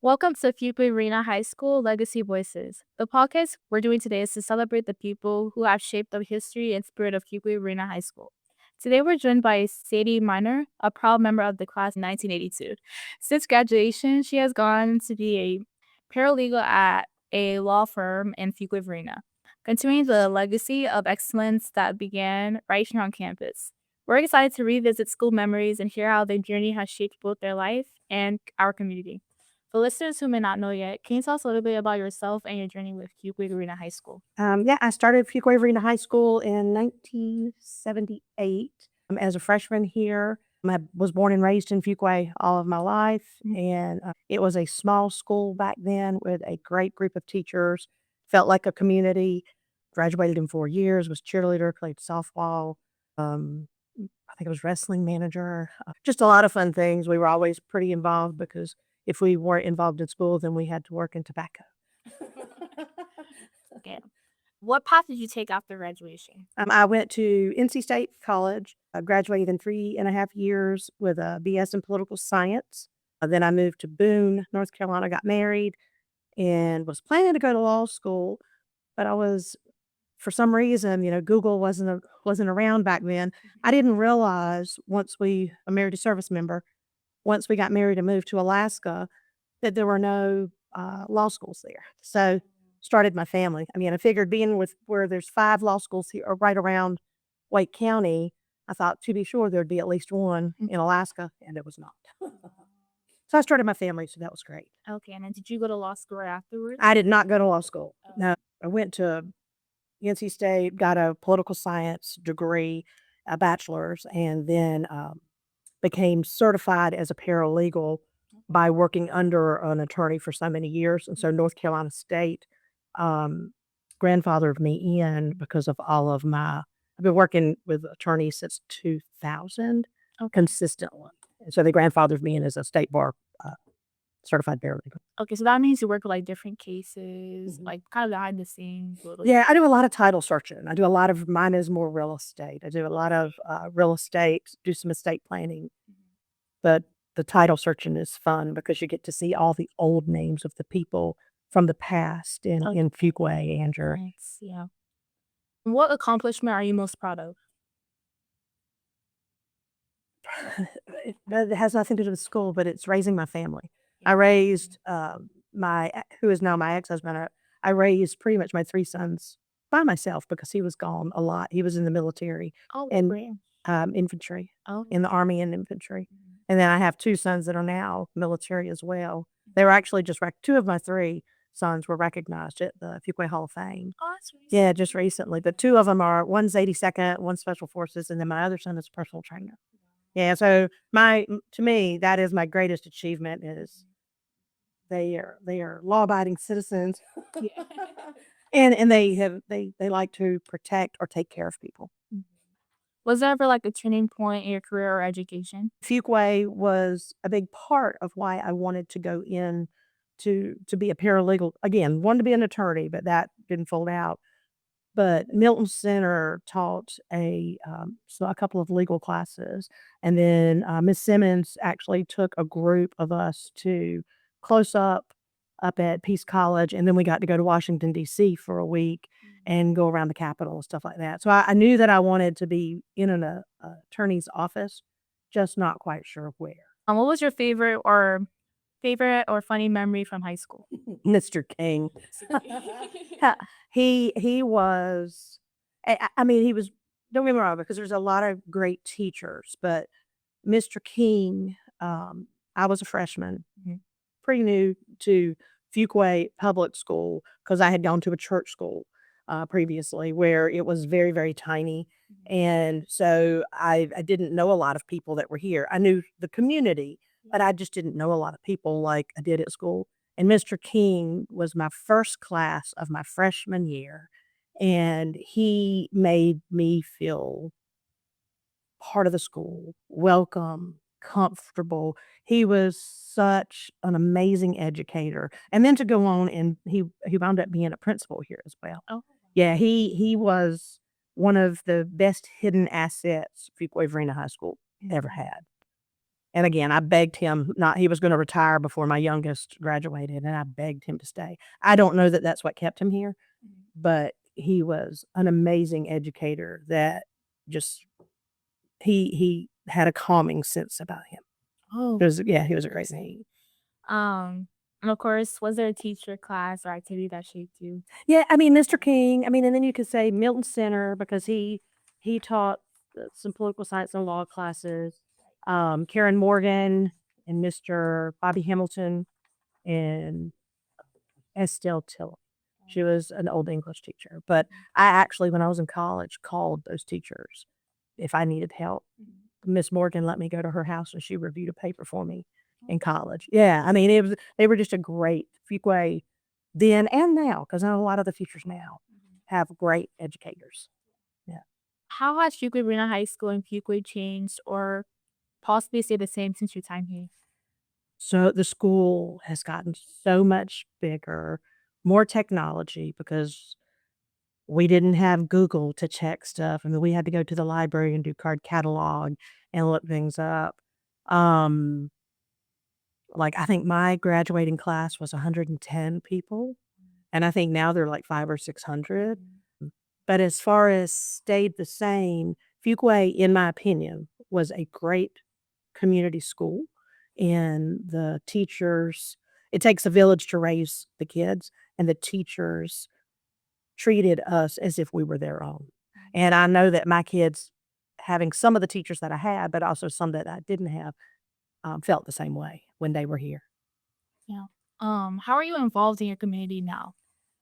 Welcome to Fuquay-Varina High School Legacy Voices. The podcast we're doing today is to celebrate the people who have shaped the history and spirit of Fuquay-Varina High School. Today we're joined by Sandie Minor, a proud member of the class in 1982. Since graduation, she has gone to be a paralegal at a law firm in Fuquay-Varina, continuing the legacy of excellence that began right here on campus. We're excited to revisit school memories and hear how their journey has shaped both their life and our community. For listeners who may not know yet, can you tell us a little bit about yourself and your journey with Fuquay-Varina High School? Yeah, I started Fuquay-Varina High School in 1978 as a freshman here. I was born and raised in Fuquay all of my life, and it was a small school back then with a great group of teachers. Felt like a community. Graduated in 4 years. Was cheerleader. Played softball. Um, I think I was wrestling manager. Just a lot of fun things. We were always pretty involved because if we weren't involved in school, then we had to work in tobacco. Yeah. What path did you take after graduation? I went to NC State College. I graduated in 3.5 years with a BS in political science. Then I moved to Boone, North Carolina, got married, and was planning to go to law school. But I was, for some reason, Google wasn't around back then. I didn't realize I married a service member. Once we got married and moved to Alaska, that there were no law schools there. So started my family. I mean, I figured being with where there's 5 law schools here or right around Wake County, I thought to be sure there'd be at least one in Alaska, and it was not. So I started my family, so that was great. Okay, and then did you go to law school right afterwards? I did not go to law school. No, I went to NC State, got a political science degree, a bachelor's, and then became certified as a paralegal by working under an attorney for so many years. And so North Carolina State um, grandfathered me in because of all of I've been working with attorneys since 2000 consistently. And so they grandfathered me in as a state bar certified paralegal. Okay, so that means you work with like different cases, like kind of behind the scenes. Yeah, I do a lot of title searching. I do a lot of mine is more real estate. I do a lot of real estate, do some estate planning. But the title searching is fun because you get to see all the old names of the people from the past in Fuquay and Jersey. Nice, yeah. What accomplishment are you most proud of? It has nothing to do with school, but it's raising my family. I raised who is now my ex-husband. I raised pretty much my 3 sons by myself because he was gone a lot. He was in the military Oh, and great. infantry, Oh, in the Army and infantry. And then I have 2 sons that are now military as well. They were actually just 2 of my 3 sons were recognized at the Fuquay Hall of Fame. oh, that's really Yeah, just recently, but 2 of them are one's 82nd, one's Special Forces, and then my other son is a personal trainer. Yeah, so to me, that is my greatest achievement is they are law-abiding citizens, yeah. and they like to protect or take care of people. Was there ever like a turning point in your career or education? Fuquay was a big part of why I wanted to go in to be a paralegal. Again, wanted to be an attorney, but that didn't fold out. But Milton Center taught a couple of legal classes, and then Miss Simmons actually took a group of us to close up at Peace College, and then we got to go to Washington D.C. for a week and go around the Capitol and stuff like that. So I knew that I wanted to be in an attorney's office, just not quite sure where. What was your favorite or funny memory from high school? Mr. King. Ha he was I mean, he was don't get me wrong, because there's a lot of great teachers, but Mr. King, I was a freshman, pretty new to Fuquay Public School because I had gone to a church school, previously where it was very, very tiny, and so I didn't know a lot of people that were here. I knew the community, but I just didn't know a lot of people like I did at school, and Mr. King was my first class of my freshman year, and he made me feel part of the school, welcome, comfortable. He was such an amazing educator, and then to go on and he wound up being a principal here as well. Oh, Yeah, he was one of the best hidden assets Fuquay-Varina High School ever had. And again, I begged him not he was gonna retire before my youngest graduated, and I begged him to stay. I don't know that that's what kept him here, but he was an amazing educator that just he had a calming sense about him. Oh, It was yeah, he was a great man. interesting. Um, and of course, was there a teacher, class, or activity that shaped you? Yeah, I mean, Mr. King, I mean, and then you could say Milton Center because he taught, some political science and law classes. Karen Morgan and Mr. Bobby Hamilton and Estelle Tilley. She was an old English teacher, but I actually, when I was in college, called those teachers if I needed help. Miss Morgan let me go to her house and she reviewed a paper for me in college. Yeah, I mean, it was they were just a great Fuquay then and now, because I know a lot of the teachers now have great educators. Yeah. How has Fuquay-Varina High School and Fuquay changed or possibly stayed the same since your time here? So the school has gotten so much bigger, more technology because we didn't have Google to check stuff. I mean, we had to go to the library and do card catalog and look things up. Um, like I think my graduating class was 110 people, and I think now they're like 5 or 600. But as far as stayed the same, Fuquay, in my opinion, was a great community school, and the teachers it takes a village to raise the kids, and the teachers treated us as if we were their own. And I know that my kids, having some of the teachers that I had, but also some that I didn't have, felt the same way when they were here. Yeah. How are you involved in your community now?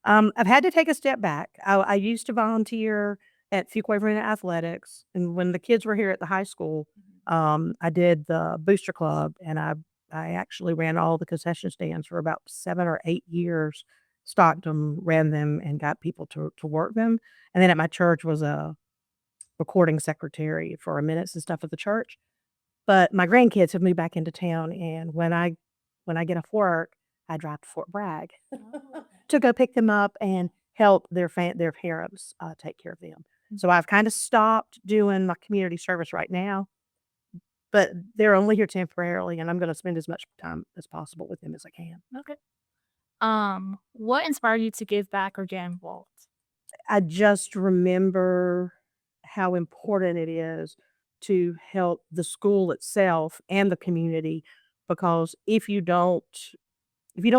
I've had to take a step back. I used to volunteer at Fuquay-Varina Athletics, and when the kids were here at the high school, I did the booster club, and I actually ran all the concession stands for about 7 or 8 years, stocked them, ran them, and got people to work them, and then at my church was a recording secretary for our minutes and stuff at the church. But my grandkids have moved back into town, and when I get off work, I drive to Fort Bragg to go pick them up and help their parents, take care of them. So I've kinda stopped doing my community service right now, but they're only here temporarily, and I'm gonna spend as much time as possible with them as I can. Okay. What inspired you to give back or get involved? I just remember how important it is to help the school itself and the community, because if you don't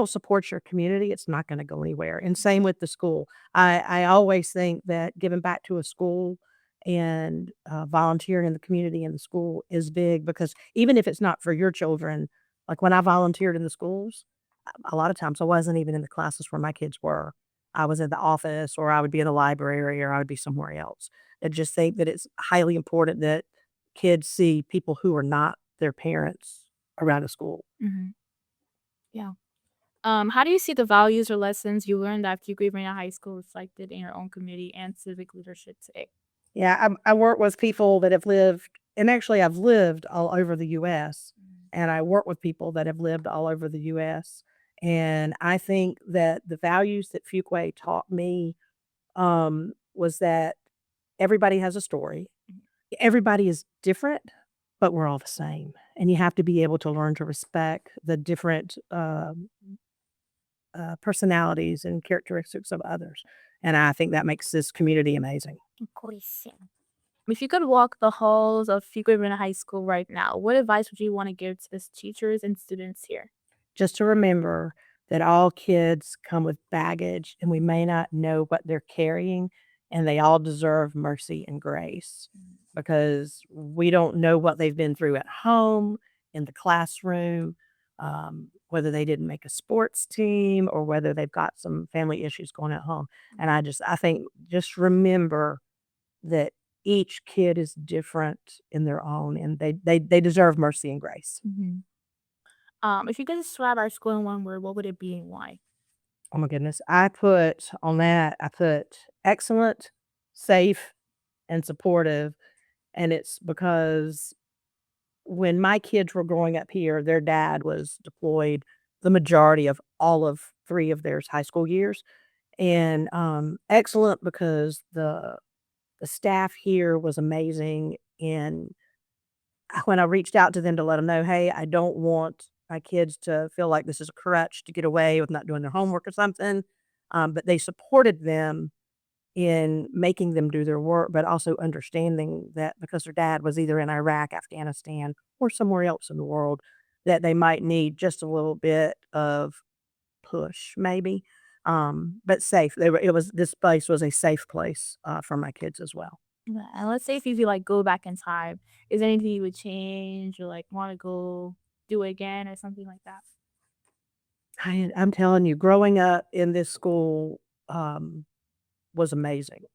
support your community, it's not gonna go anywhere, and same with the school. I always think that giving back to a school and, volunteering in the community and the school is big because even if it's not for your children, like when I volunteered in the schools, a lot of times I wasn't even in the classes where my kids were. I was in the office, or I would be in the library, or I would be somewhere else. I just think that it's highly important that kids see people who are not their parents around the school. Mhm. Yeah. How do you see the values or lessons you learned at Fuquay-Varina High School reflected in your own community and civic leadership today? Yeah, I work with people that have lived and actually I've lived all over the US, and I work with people that have lived all over the US, and I think that the values that Fuquay taught me, was that everybody has a story. Everybody is different, but we're all the same, and you have to be able to learn to respect the different, personalities and characteristics of others, and I think that makes this community amazing. Of course, yeah. If you could walk the halls of Fuquay-Varina High School right now, what advice would you want to give to the teachers and students here? Just to remember that all kids come with baggage and we may not know what they're carrying, and they all deserve mercy and grace because we don't know what they've been through at home, in the classroom, whether they didn't make a sports team or whether they've got some family issues going at home. And I think just remember that each kid is different in their own and they deserve mercy and grace. Mhm. If you could describe our school in one word, what would it be and why? Oh my goodness. I put excellent, safe, and supportive. And it's because when my kids were growing up here, their dad was deployed the majority of all of 3 of their high school years. And excellent because the staff here was amazing in when I reached out to them to let them know, "Hey, I don't want my kids to feel like this is a crutch to get away with not doing their homework or something," but they supported them in making them do their work, but also understanding that because their dad was either in Iraq, Afghanistan, or somewhere else in the world, that they might need just a little bit of push maybe, but safe. They were it was this place was a safe place, for my kids as well. Yeah, and let's say if you could, like, go back in time, is there anything you would change or, like, wanna go do it again or something like that? I'm telling you, growing up in this school, was amazing.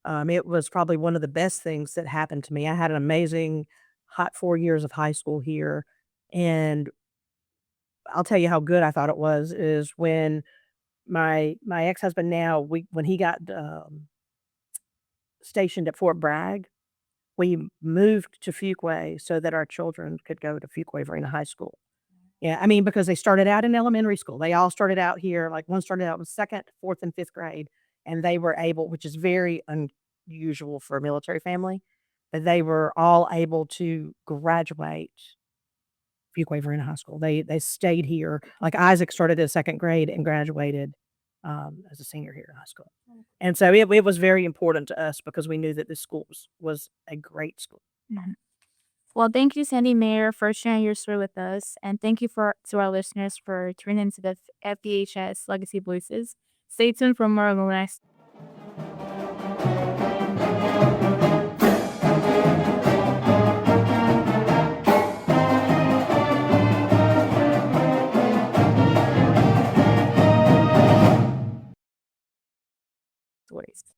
It was probably one of the best things that happened to me. I had an amazing hot 4 years of high school here, and I'll tell you how good I thought it was is when my ex-husband now, when he got, stationed at Fort Bragg, we moved to Fuquay so that our children could go to Fuquay-Varina High School. Yeah, I mean, because they started out in elementary school. They all started out here, like, one started out in 2nd, 4th, and 5th grade, and they were able, which is very unusual for a military family, but they were all able to graduate Fuquay-Varina High School. They stayed here. Like, Isaac started in 2nd grade and graduated, as a senior here in high school. And so it was very important to us because we knew that this school was a great school. Mhm. Well, thank you, Sandie Minor, for sharing your story with us, and thank you for to our listeners for tuning into the FVHS Legacy Voices. Stay tuned for more on the next stories.